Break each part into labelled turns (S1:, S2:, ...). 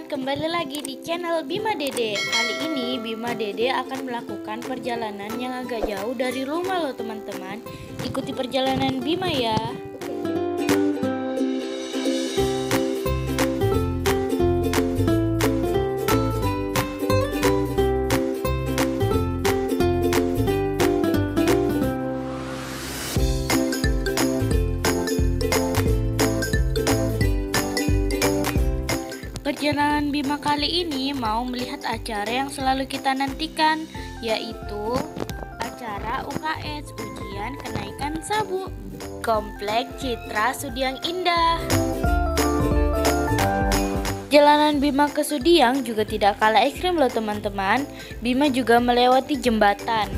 S1: kembali lagi di channel Bima Dede. Kali ini Bima Dede akan melakukan perjalanan yang agak jauh dari rumah loh teman-teman. Ikuti perjalanan Bima ya. Perjalanan Bima kali ini mau melihat acara yang selalu kita nantikan, yaitu acara UKS, ujian kenaikan sabuk, Komplek Citra Sudiang Indah. Jalanan Bima ke Sudiang juga tidak kalah ekstrim loh teman-teman. Bima juga melewati jembatan.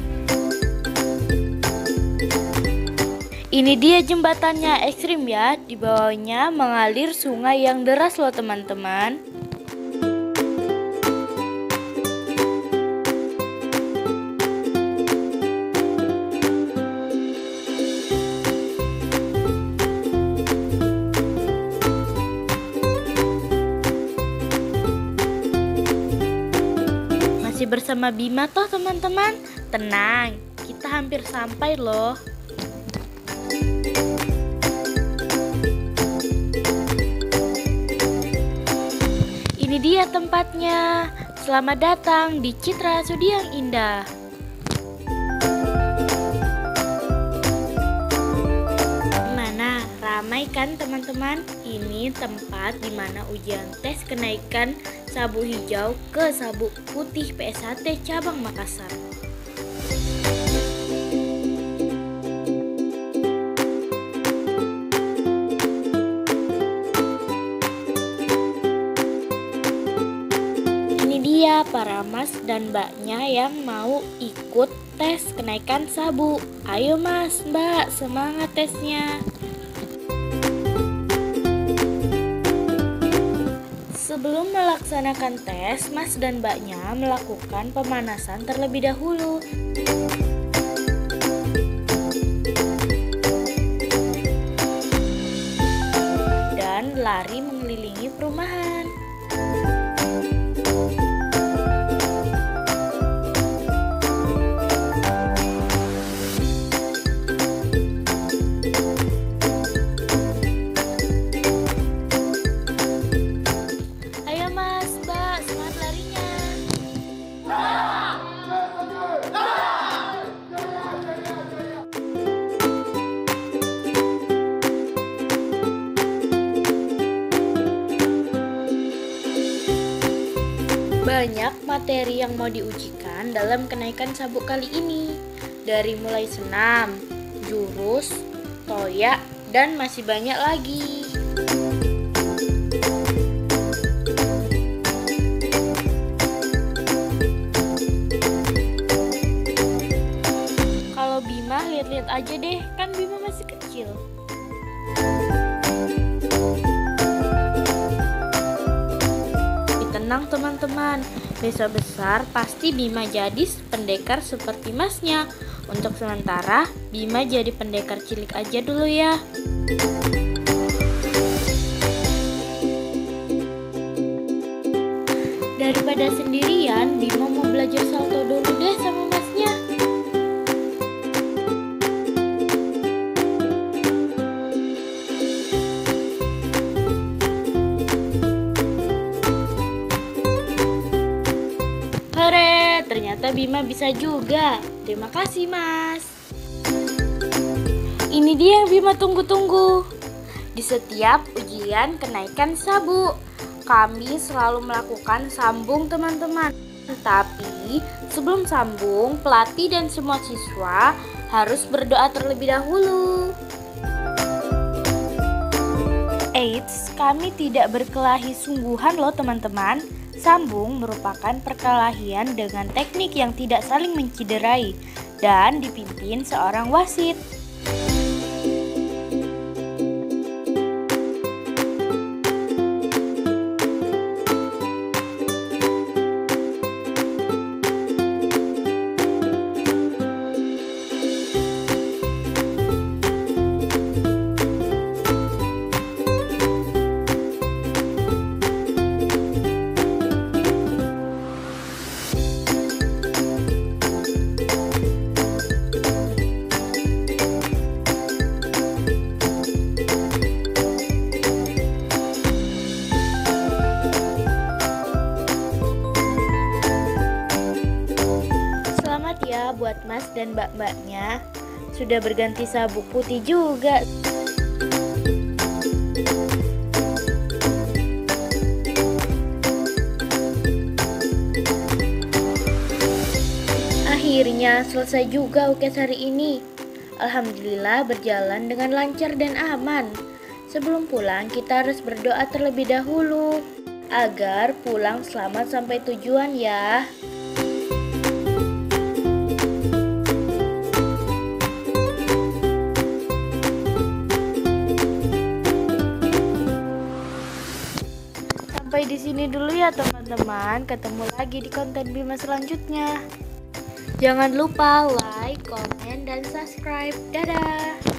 S1: Ini dia jembatannya, ekstrim ya. Di bawahnya mengalir sungai yang deras loh teman-teman. Masih bersama Bima toh teman-teman. Tenang, kita hampir sampai loh. Ini dia tempatnya. Selamat datang di Citra Sudiang Indah. Gimana? Ramai kan teman-teman? Ini tempat di mana ujian tes kenaikan sabuk hijau ke sabuk putih PSHT cabang Makassar. Dia para mas dan mbaknya yang mau ikut tes kenaikan sabuk. Ayo mas, mbak, semangat tesnya. Sebelum melaksanakan tes, mas dan mbaknya melakukan pemanasan terlebih dahulu. Dan lari mengelilingi perumahan. Banyak materi yang mau diujikan dalam kenaikan sabuk kali ini. Dari mulai senam, jurus, toya, dan masih banyak lagi. Kalau Bima lihat-lihat aja deh, kan Bima masih kecil. Tenang teman-teman, besok besar pasti Bima jadi pendekar seperti masnya. Untuk sementara, Bima jadi pendekar cilik aja dulu ya. Daripada sendirian, Bima mau belajar salto dulu deh sama masnya. Ternyata Bima bisa juga. Terima kasih mas. Ini dia yang Bima tunggu-tunggu. Di setiap ujian kenaikan sabuk, kami selalu melakukan sambung teman-teman. Tapi sebelum sambung, pelatih dan semua siswa harus berdoa terlebih dahulu. Eits, kami tidak berkelahi sungguhan loh teman-teman. Sambung merupakan perkelahian dengan teknik yang tidak saling menciderai dan dipimpin seorang wasit. dan mbak-mbaknya sudah berganti sabuk putih juga. Akhirnya selesai juga UKS hari ini. Alhamdulillah berjalan dengan lancar dan aman. Sebelum pulang kita harus berdoa terlebih dahulu agar pulang selamat sampai tujuan ya. Sampai di sini dulu ya teman-teman. Ketemu lagi di konten Bima selanjutnya. Jangan lupa like, komen, dan subscribe. Dadah!